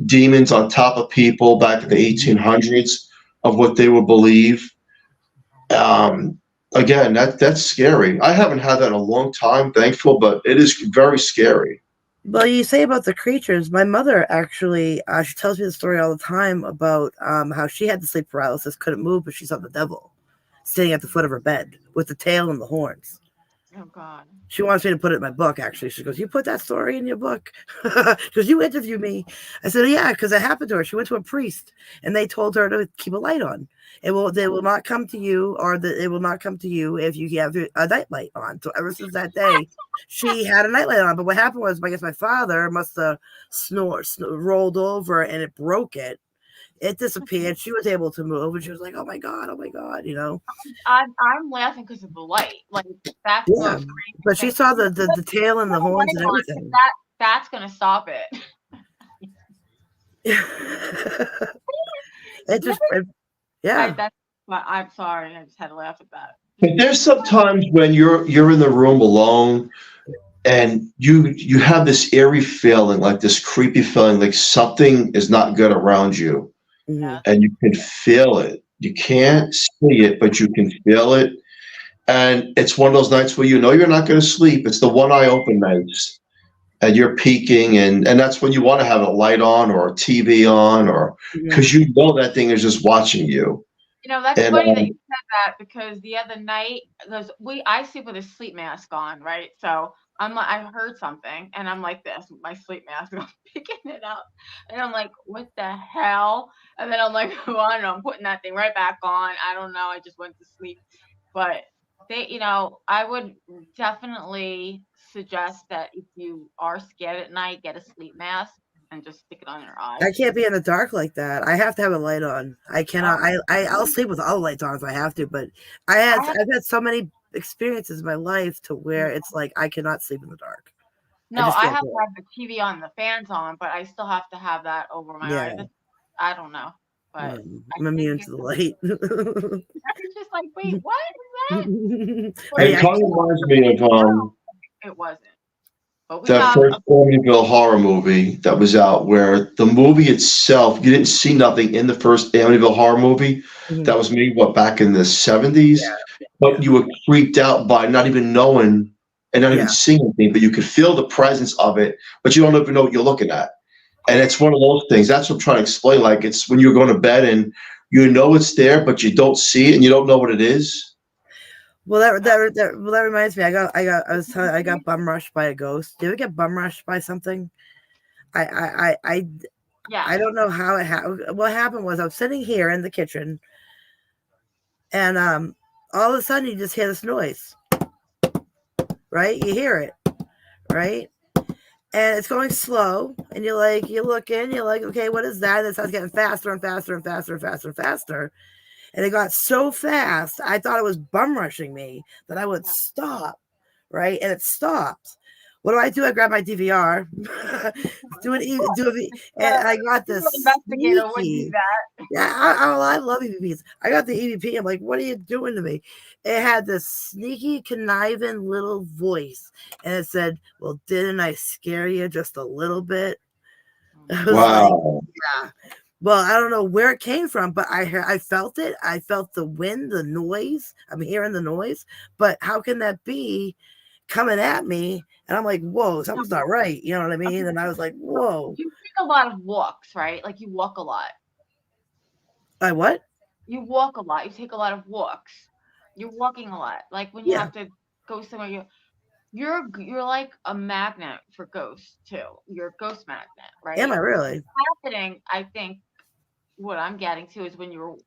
demons on top of people back in the 1800s of what they would believe. Again, that's scary. I haven't had that in a long time, thankful, but it is very scary. Well, you say about the creatures. My mother actually, she tells me the story all the time about how she had the sleep paralysis, couldn't move, but she saw the devil sitting at the foot of her bed with the tail and the horns. Oh, God. She wants me to put it in my book, actually. She goes, you put that story in your book? She goes, you interview me. I said, yeah, because it happened to her. She went to a priest, and they told her to keep a light on. They will not come to you, it will not come to you if you have a nightlight on. So ever since that day, she had a nightlight on. But what happened was, I guess my father must have rolled over, and it broke it. It disappeared. She was able to move, and she was like, "Oh my god!" I'm laughing because of the light. Like that's but she saw the tail and the horns and everything. That's gonna stop it. I'm sorry. I just had to laugh at that. But there's sometimes when you're in the room alone, and you have this eerie feeling, like this creepy feeling, like something is not good around you. Mm-hmm. And you can feel it. You can't see it, but you can feel it. And it's one of those nights where you know you're not going to sleep. It's the one eye open nights. And you're peeking, and that's when you want to have a light on or a TV on, or because you know that thing is just watching you. You know, that's And funny that you said that, because the other night, I sleep with a sleep mask on, right? So I'm like, I heard something, and I'm like this with my sleep mask, and I'm picking it up, and I'm like, what the hell? And then I'm like, well, I don't know, I'm putting that thing right back on. I don't know, I just went to sleep. But I would definitely suggest that if you are scared at night, get a sleep mask and just stick it on your eyes. I can't be in the dark like that. I have to have a light on. I cannot. I'll sleep with all the lights on if I have to. But I've had so many experiences in my life to where it's like I cannot sleep in the dark. No, I have to have the TV on, the fans on, but I still have to have that over my eyes. I don't know, but I'm immune to the light. It's just like, wait, what is that? It kind of reminds me of it wasn't. But that first Amityville horror movie that was out, where the movie itself, you didn't see nothing in the first Amityville horror movie that was made back in the 70s, but you were freaked out by not even knowing and not even seeing anything, but you could feel the presence of it, but you don't even know what you're looking at. And it's one of those things. That's what I'm trying to explain. Like, it's when you're going to bed and you know it's there, but you don't see it and you don't know what it is. Well, that reminds me. I got bum rushed by a ghost. Did you ever get bum rushed by something? I don't know how it happened. What happened was I was sitting here in the kitchen, and all of a sudden you just hear this noise. Right? You hear it, right? And it's going slow, and you're like, okay, what is that? And it starts getting faster and faster and faster and faster and faster. And it got so fast, I thought it was bum rushing me that I would stop, right? And it stopped. What do? I grab my DVR, and I got this investigator would do that. Yeah, I love EVPs. I got the EVP. I'm like, what are you doing to me? It had this sneaky, conniving little voice, and it said, "Well, didn't I scare you just a little bit?" Wow. Yeah. Well, I don't know where it came from, but I felt it. I felt the wind, the noise. I'm hearing the noise, but how can that be coming at me? And I'm like, whoa, something's not right. You know what I mean? And I was like, whoa. You take a lot of walks, right? Like, you walk a lot. I what? You walk a lot. You take a lot of walks. You're walking a lot. Like, when you have to go somewhere, you're like a magnet for ghosts too. You're a ghost magnet, right? Am I really? What's happening, I think, what I'm getting to is when you're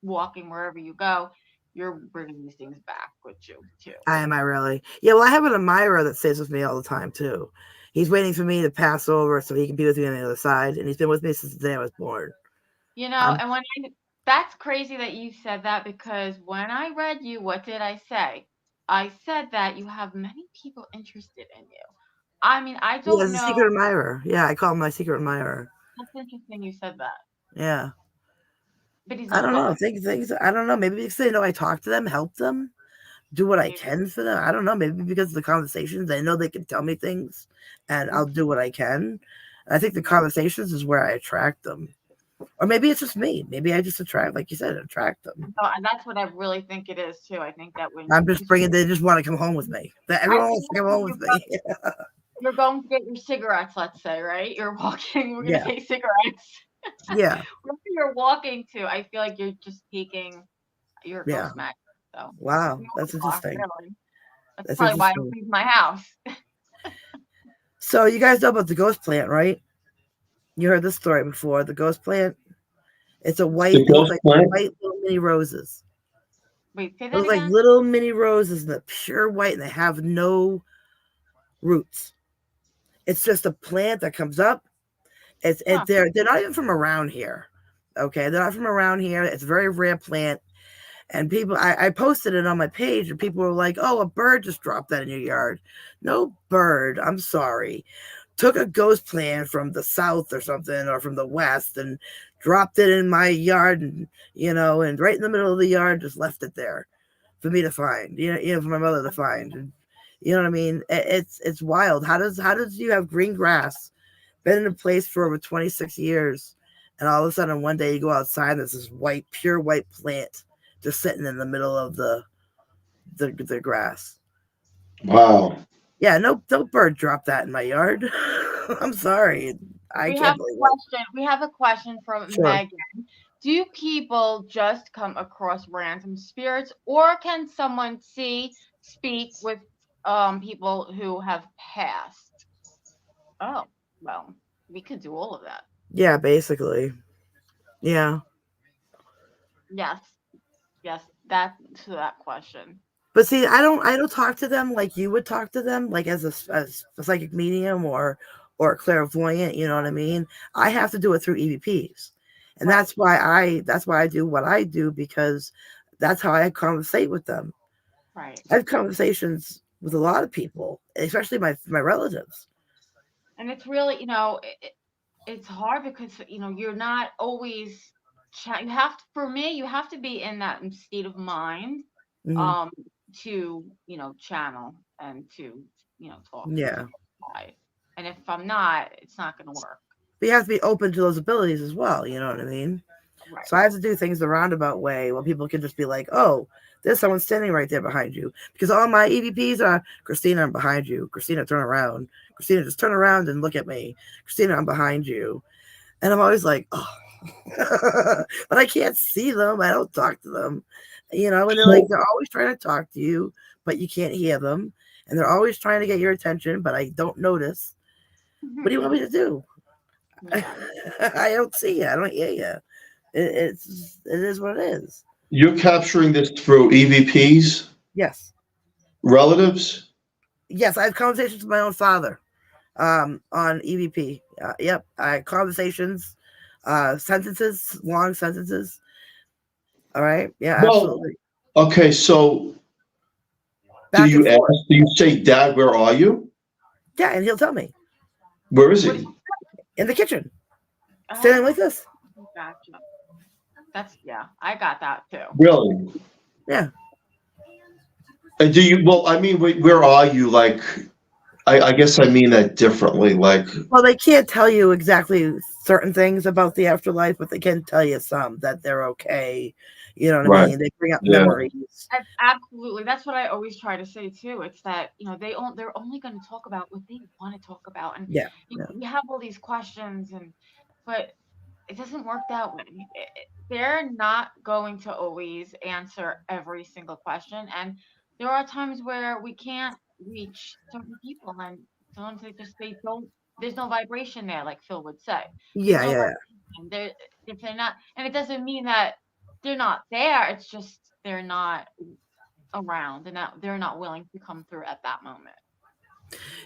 walking wherever you go, you're bringing these things back with you too. Am I really? Yeah. Well, I have an admirer that stays with me all the time too. He's waiting for me to pass over so he can be with me on the other side, and he's been with me since the day I was born. You know, and that's crazy that you said that, because when I read you, what did I say? I said that you have many people interested in you. I mean, I don't know. He's a secret admirer. Yeah, I call him my secret admirer. That's interesting you said that. Yeah. But he's I not don't know. Things. I don't know. Maybe because they know I talk to them, help them, do what I can for them. I don't know. Maybe because of the conversations, they know they can tell me things, and I'll do what I can. I think the conversations is where I attract them. Or maybe it's just me. Maybe I just attract, like you said, attract them. No, and that's what I really think it is too. I think that when I'm just they just want to come home with me. That everyone wants to come home with me. You're going to get your cigarettes, let's say, right? You're walking. We're gonna take cigarettes. Yeah. Wherever you're walking to, I feel like you're just taking your ghost magnet. So wow, that's interesting. Really. That's probably why I don't leave my house. So you guys know about the ghost plant, right? You heard this story before. The ghost plant. It's a white, white little mini roses. Wait, say that Those again? like little mini roses, and they're pure white, and they have no roots. It's just a plant that comes up. They're not even from around here. Okay, they're not from around here. It's a very rare plant. And people, I posted it on my page, and people were like, "Oh, a bird just dropped that in your yard." No bird. I'm sorry. Took a ghost plant from the south or something, or from the west, and dropped it in my yard, and and right in the middle of the yard, just left it there for me to find. For my mother to find. And, you know what I mean? It's wild. How does you have green grass, been in a place for over 26 years, and all of a sudden one day you go outside and there's this pure white plant just sitting in the middle of the grass. Wow. Yeah, no bird dropped that in my yard. I'm sorry. We have a question from Sure. Megan. Do people just come across random spirits, or can someone speak with people who have passed? Oh, well, we could do all of that. Yeah, basically. Yeah. Yes, that to that question. But see, I don't talk to them like you would talk to them, like as a psychic medium or a clairvoyant. You know what I mean? I have to do it through EVPs, and Right. that's why I do what I do, because that's how I conversate with them. Right. I have conversations with a lot of people, especially my relatives. And it's really, it's hard because you're not always. You have to, for me, you have to be in that state of mind. Mhm. To channel and to talk. Yeah. And if I'm not, it's not going to work. But you have to be open to those abilities as well. You know what I mean? Right. So I have to do things the roundabout way, where people can just be like, "Oh, there's someone standing right there behind you," because all my EVPs are, "Christina, I'm behind you. Christina, turn around. Christina, just turn around and look at me. Christina, I'm behind you." And I'm always like, "Oh," but I can't see them. I don't talk to them. And they're always trying to talk to you, but you can't hear them. And they're always trying to get your attention, but I don't notice. What do you want me to do? Yeah. I don't see you. I don't hear you. It is what it is. You're capturing this through EVPs? Yes. Relatives? Yes, I have conversations with my own father on EVP. Yep. I have conversations, sentences, long sentences. All right. Yeah, absolutely. Okay, so do you say, "Dad, where are you?" Yeah, and he'll tell me. Where is he? In the kitchen. Standing like this. Gotcha. I got that too. Really? Yeah. And where are you? Like, I guess I mean that differently. Like, well, they can't tell you exactly certain things about the afterlife, but they can tell you some, that they're okay. You know what I mean? They bring up memories. Absolutely. That's what I always try to say too. It's that, they're only going to talk about what they want to talk about. And we have all these questions, but it doesn't work that way. They're not going to always answer every single question. And there are times where we can't reach certain people, and sometimes they don't, there's no vibration there, like Phil would say. Yeah. If they're not, and it doesn't mean that they're not there. It's just they're not around, and they're not willing to come through at that moment.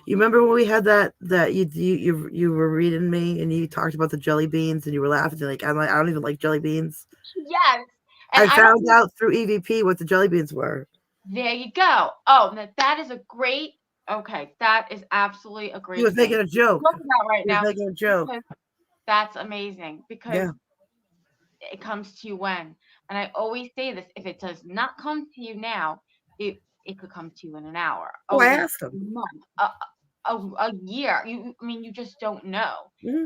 You remember when we had that you were reading me and you talked about the jelly beans and you were laughing, you're like, I don't even like jelly beans. Yes. And I found out through EVP what the jelly beans were. There you go. Oh, that is a great. Okay, that is absolutely a great. He was making a joke. Look at that right now. Making a joke. That's amazing, because it comes to you when. And I always say this: if it does not come to you now, it could come to you in an hour. Oh, I asked him. A month, a year. You just don't know. Mm-hmm.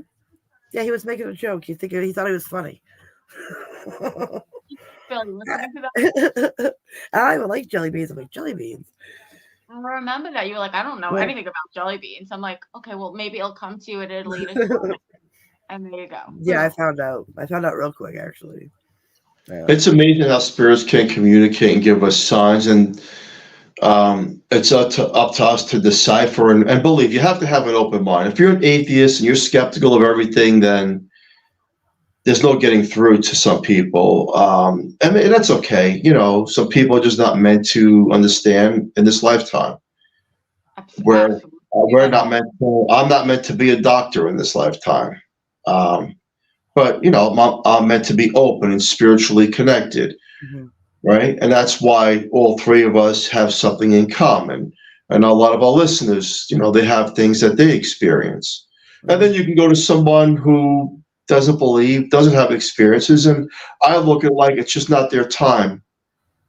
Yeah, he was making a joke. He thought he was funny. Phil, you listening to that? I don't even like jelly beans. I'm like, jelly beans. I remember that you were like, I don't know anything about jelly beans. I'm like, okay, well, maybe it'll come to you at a later time. And there you go. Yeah, I found out real quick, actually. Yeah. It's amazing how spirits can communicate and give us signs, and it's up to us to decipher and believe. You have to have an open mind. If you're an atheist and you're skeptical of everything, then there's no getting through to some people. That's okay. Some people are just not meant to understand in this lifetime. I'm not meant to be a doctor in this lifetime. But I'm meant to be open and spiritually connected. Mm-hmm. Right. And that's why all three of us have something in common. And a lot of our listeners, they have things that they experience. Mm-hmm. And then you can go to someone who doesn't believe, doesn't have experiences. And I look at it like it's just not their time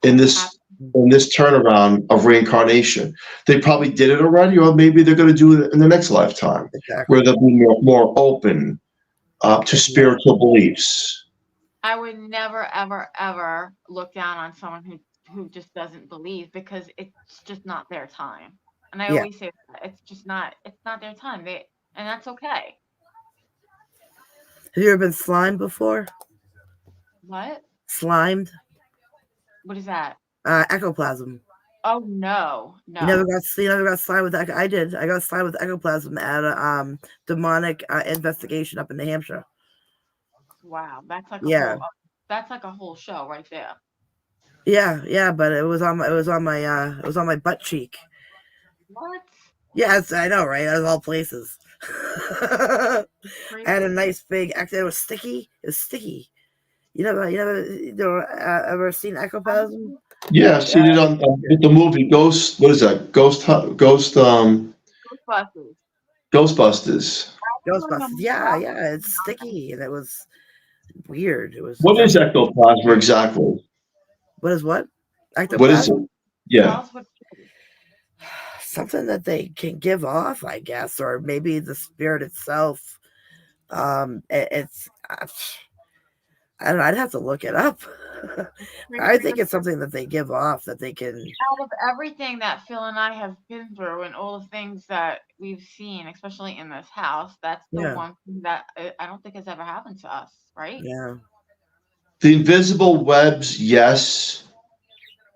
in this turnaround of reincarnation. They probably did it already, or maybe they're going to do it in the next lifetime, where they'll be more open to spiritual beliefs. I would never, ever, ever look down on someone who just doesn't believe, because it's just not their time. And I always say that it's not their time. And that's okay. Have you ever been slimed before? What? Slimed? What is that? Ectoplasm. Oh no. You never got slimed with I did. I got slimed with ectoplasm at a demonic investigation up in New Hampshire. Wow, that's like a whole show right there. Yeah, but it was on my butt cheek. What? Yes, I know, right? Out of all places. And a nice big. Actually, it was sticky. It's sticky. You never ever seen ectoplasm? Yeah, I've seen it on the movie Ghost. What is that? Ghostbusters. Ghostbusters. Yeah, it's sticky, and it was weird. It was. What is ectoplasm exactly? What is what? Ectoplasm? What is it? Yeah. Something that they can give off, I guess, or maybe the spirit itself. It's. I don't know. I'd have to look it up. I think it's something that they give off that they can. Out of everything that Phil and I have been through, and all the things that we've seen, especially in this house, that's the one thing that I don't think has ever happened to us, right? Yeah. The invisible webs, yes.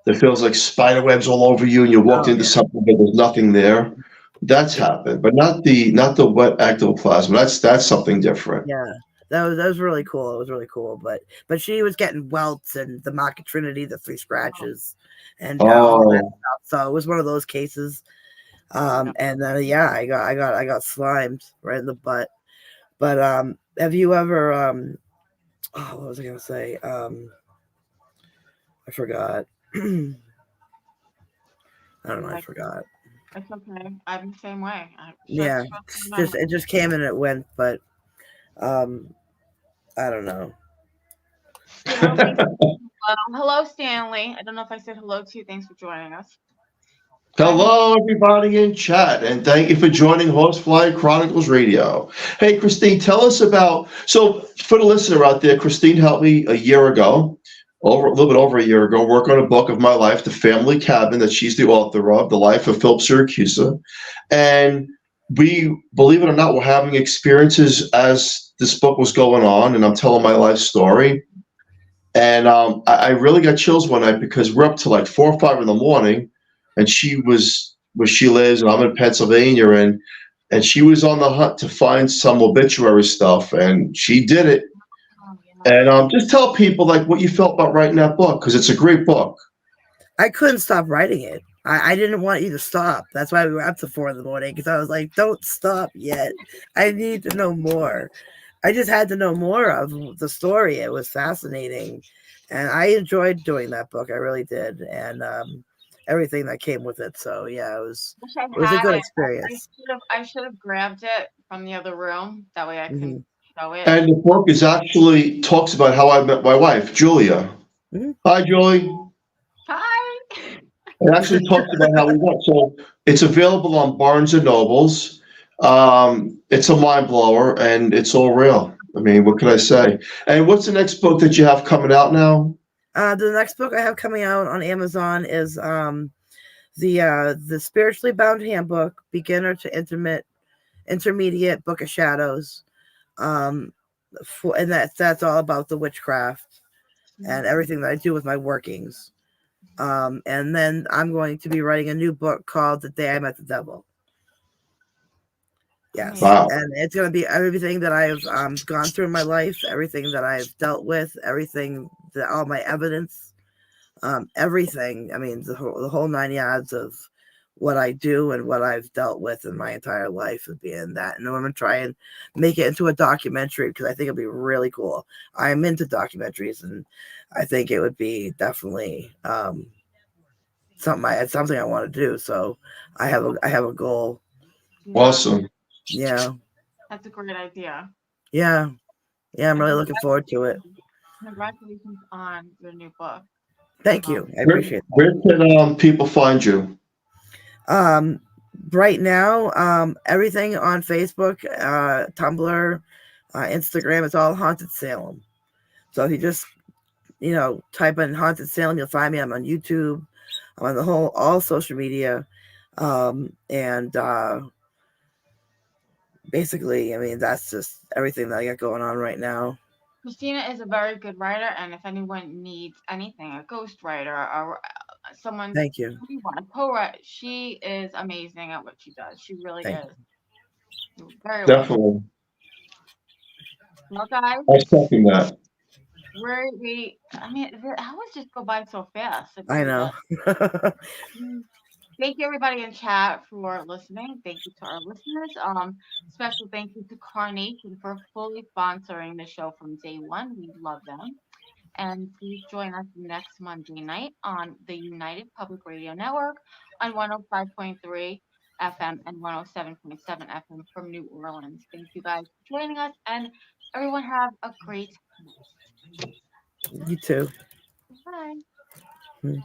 There feels like spider webs all over you, and you walked into something, but there's nothing there. That's happened, but not the wet ectoplasm. That's something different. Yeah. That was really cool. It was really cool, but she was getting welts and the Mark of Trinity, the 3 scratches, and all that stuff. So it was one of those cases. And then I got slimed right in the butt. But have you ever what was I gonna say? I forgot. I don't know. I forgot. It's okay. I'm the same way. It just came and it went, but. I don't know. Hello, Stanley. I don't know if I said hello to you. Thanks for joining us. Hello, everybody in chat, and thank you for joining Horsefly Chronicles Radio. Hey, Christine, tell us about. So, for the listener out there, Christine helped me a little bit over a year ago, work on a book of my life, The Family Cabin, that she's the author of, The Life of Philip Syracuse, and we, believe it or not, were having experiences as this book was going on, and I'm telling my life story. And I really got chills one night because we're up to like 4 or 5 in the morning, and she was where she lives, and I'm in Pennsylvania, and she was on the hunt to find some obituary stuff, and she did it. And just tell people like what you felt about writing that book, because it's a great book. I couldn't stop writing it. I didn't want you to stop. That's why we were up to 4 in the morning, because I was like, don't stop yet. I need to know more. I just had to know more of the story. It was fascinating. And I enjoyed doing that book. I really did. And everything that came with it. So, yeah, it was a good experience. I should have grabbed it from the other room. That way I can show it. And the book actually talks about how I met my wife, Julia. Mm-hmm. Hi, Julie. Hi. It actually talks about how we met. So it's available on Barnes and Nobles. It's a mind blower, and it's all real. I mean, what can I say? And what's the next book that you have coming out now? The next book I have coming out on Amazon is the Spiritually Bound Handbook, Beginner to Intermediate Book of Shadows. And that's all about the witchcraft and everything that I do with my workings. And then I'm going to be writing a new book called The Day I Met the Devil. Yes. Wow. And it's going to be everything that I've gone through in my life, everything that I've dealt with, all my evidence, everything. I mean, the whole 9 yards of what I do and what I've dealt with in my entire life would be in that. And I'm going to try and make it into a documentary because I think it'll be really cool. I'm into documentaries, and I think it would be definitely something I want to do. So I have a goal. Awesome. Yeah. That's a great idea. Yeah. Yeah, I'm really looking forward to it. Congratulations on your new book. Thank you. I appreciate that. Where can people find you? Right now, everything on Facebook, Tumblr, Instagram, it's all Haunted Salem. So if you just, type in Haunted Salem, you'll find me. I'm on YouTube. I'm on all social media. And basically, I mean, that's just everything that I got going on right now. Christina is a very good writer, and if anyone needs anything, a ghostwriter or someone, Thank you. you want a co-write, she is amazing at what she does. She really Thank is. Very well. Definitely. Well, guys, I second that. I mean, the hours just go by so fast. It I really know. does. Thank you, everybody in chat, for listening. Thank you to our listeners. Special thank you to Carnation for fully sponsoring the show from day one. We love them. And please join us next Monday night on the United Public Radio Network on 105.3 FM and 107.7 FM from New Orleans. Thank you guys for joining us, and everyone have a great night. You too. Bye.